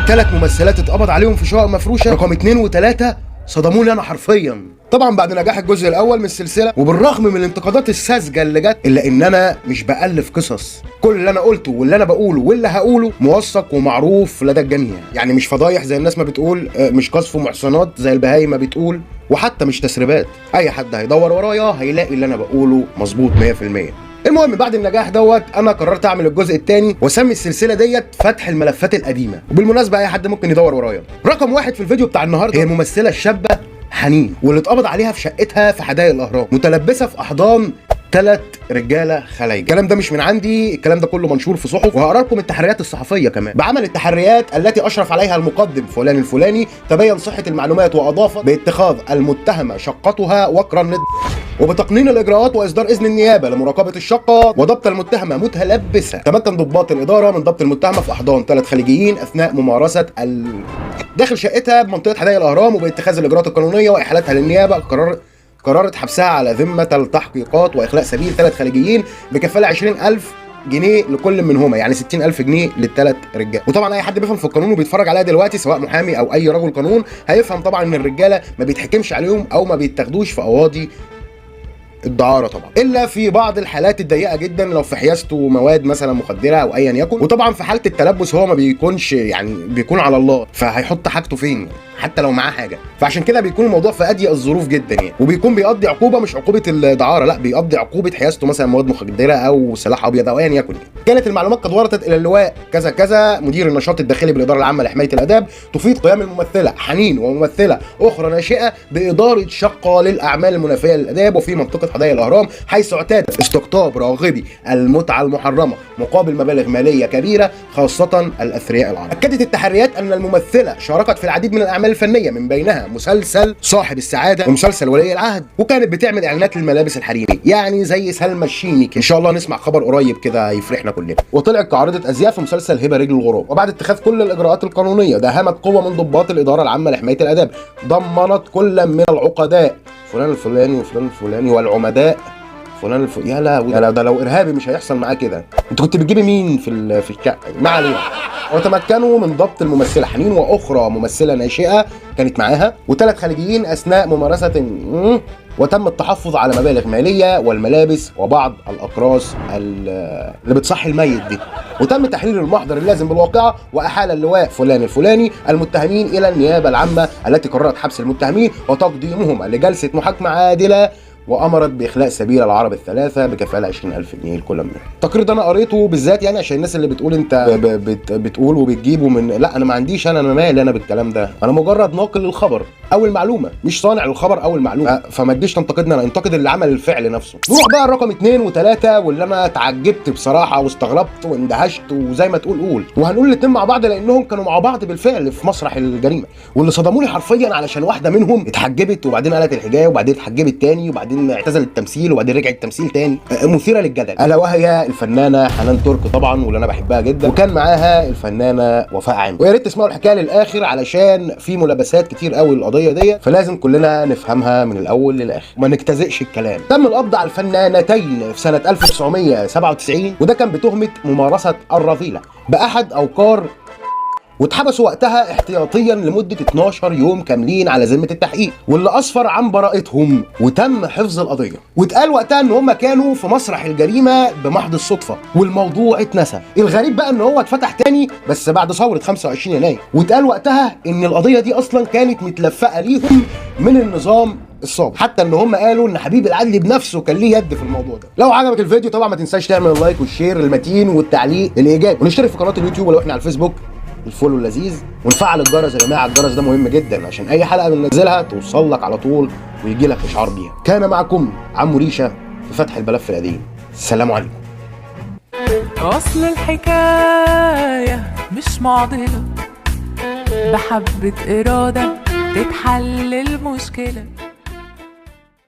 3 ممثلات اتقبض عليهم في شقق مفروشه. رقم 2 و3 صدموني انا حرفيا. طبعا بعد نجاح الجزء الاول من السلسله وبالرغم من الانتقادات الساذجه اللي جت، الا ان انا مش بالف قصص. كل اللي انا قلته واللي انا بقوله واللي هقوله موثق ومعروف لدى الجميع، يعني مش فضايح زي الناس ما بتقول، مش قذف محصنات زي البهايم ما بتقول، وحتى مش تسريبات. اي حد هيدور ورايا هيلاقي اللي انا بقوله مظبوط 100%. المهم بعد النجاح دوت انا قررت اعمل الجزء الثاني واسمي السلسله ديت فتح الملفات القديمه. وبالمناسبه اي حد ممكن يدور ورايا. رقم 1 في الفيديو بتاع النهارده هي الممثله الشابه حنين، واللي اتقبض عليها في شقتها في حدائق الاهرام متلبسه في احضان 3 رجاله خلايجه. الكلام ده مش من عندي، الكلام ده كله منشور في صحف، وهقرا لكم التحريات الصحفيه كمان. بعمل التحريات التي اشرف عليها المقدم فلان الفلاني تبين صحه المعلومات، واضاف باتخاذ المتهمه شقتها وكرا الند، وبتقنين الاجراءات واصدار اذن النيابه لمراقبه الشقه وضبط المتهمه متلبسه. تمكن ضباط الاداره من ضبط المتهمه في احضان 3 خليجيين اثناء ممارسه داخل شقتها بمنطقه حدائق الاهرام، وباتخاذ الاجراءات القانونيه واحالتها للنيابه. قررت حبسها على ذمه التحقيقات واخلاء سبيل 3 خليجيين بكفاله 20,000 جنيه لكل منهما، يعني 60,000 جنيه لل3 رجال. وطبعا اي حد بيفهم في القانون وبيتفرج عليها دلوقتي سواء محامي او اي رجل قانون هيفهم طبعا ان الرجاله ما بيتحكمش عليهم او ما بيتاخدوش في قواضي الدعاره طبعا، الا في بعض الحالات الضيقه جدا لو في حيازته مواد مثلا مخدره او ايا يكن. وطبعا في حاله التلبس هو ما بيكونش يعني بيكون على الله، فهيحط حاجته فين حتى لو معاه حاجه. فعشان كده بيكون الموضوع في اضيق الظروف جدا يعني، وبيكون بيقضي عقوبه مش عقوبه الدعاره، لا بيقضي عقوبه حيازته مثلا مواد مخدره او سلاح ابيض او ايا يكن. كانت المعلومات قد وردت الى اللواء كذا كذا مدير النشاط الداخلي بالاداره العامه لحمايه الاداب تفيد قيام الممثله حنين وممثله اخرى ناشئه باداره شقه للاعمال المنافيه للاداب وفي منطقه حدائق الاهرام، حيث اعتاد استقطاب راغبي المتعه المحرمه مقابل مبالغ ماليه كبيره خاصه الاثرياء العرب. اكدت التحريات ان الممثله شاركت في العديد من الاعمال الفنيه من بينها مسلسل صاحب السعاده ومسلسل ولي العهد، وكانت بتعمل اعلانات للملابس الحريميه يعني زي سلمى الشيمي. ان شاء الله نسمع خبر قريب كده يفرحنا كلنا. وطلعت كعارضه ازياء في مسلسل هبه رجل الغراب. وبعد اتخاذ كل الاجراءات القانونيه داهمت قوه من ضباط الاداره العامه لحمايه الاداب ضمنت كل من العقداء فلان الفلاني وفلان الفلاني والعمداء فلان يا لا ده لو ارهابي مش هيحصل معاه كده. انت كنت بتجيبي مين في الشقه؟ ما علينا. وتمكنوا من ضبط الممثله حنين واخرى ممثله ناشئه كانت معاها و3 خليجيين اثناء ممارسه وتم التحفظ على مبالغ ماليه والملابس وبعض الاقراص اللي بتصحي الميت دي. وتم تحرير المحضر اللازم بالواقعه واحال اللواء فلان الفلاني المتهمين الى النيابه العامه التي قررت حبس المتهمين وتقديمهم لجلسه محاكمه عادله، وامرت باخلاء سبيل العرب ال3 بكفاله 20,000 جنيه لكل منهم. التقرير ده انا قريته بالذات يعني عشان الناس اللي بتقول انت بتقول وبتجيبه من، لا انا ما عنديش، انا مالي انا بالكلام ده، انا مجرد ناقل للخبر او المعلومه مش صانع للخبر او المعلومه، فما تجيش تنتقدني، انا انتقد اللي عمل الفعل نفسه. نروح بقى الرقم 2 و3 واللي انا اتعجبت بصراحه واستغربت واندهشت وزي ما تقول قول، وهنقول الاثنين مع بعض لانهم كانوا مع بعض بالفعل في مسرح الجريمه، واللي صدموني حرفيا علشان واحده منهم اتحجبت وبعدين قالت الحجاب وبعدين اتحجبت تاني وبعدين اعتزلت التمثيل وبعدين رجعت التمثيل تاني، مثيره للجدل، الا وهي الفنانه حنان ترك طبعا واللي انا بحبها جدا، وكان معاها الفنانه وفاء عامر. ويا ريت تسمعوا الحكايه للاخر علشان في ملابسات كتير قوي للقضيه دي، فلازم كلنا نفهمها من الاول للاخر وما نجتزئش الكلام. تم القبض على الفنانتين في سنه 1997 وده كان بتهمه ممارسه الرذيله باحد اوقار، واتحبسوا وقتها احتياطيا لمده 12 يوم كاملين على ذمه التحقيق، واللي اسفر عن براءتهم وتم حفظ القضيه. واتقال وقتها ان هم كانوا في مسرح الجريمه بمحض الصدفه والموضوع اتنسى. الغريب بقى ان هو اتفتح تاني بس بعد ثوره 25 يناير، واتقال وقتها ان القضيه دي اصلا كانت متلفقه ليهم من النظام السابق، حتى ان هم قالوا ان حبيب العدلي بنفسه كان ليه يد في الموضوع ده. لو عجبك الفيديو طبعا ما تنساش تعمل اللايك والشير المتين والتعليق الايجابي، ونشترك في قناه اليوتيوب ولو احنا على الفيسبوك الفولو اللذيذ، ونفعل الجرس يا جماعه. الجرس ده مهم جدا عشان اي حلقه بننزلها توصل لك على طول ويجي لك اشعار بيها. كان معكم عمو ريشه في فتح الملف القديم. السلام عليكم. اصل الحكايه مش معضله، بحبه اراده تتحل المشكله.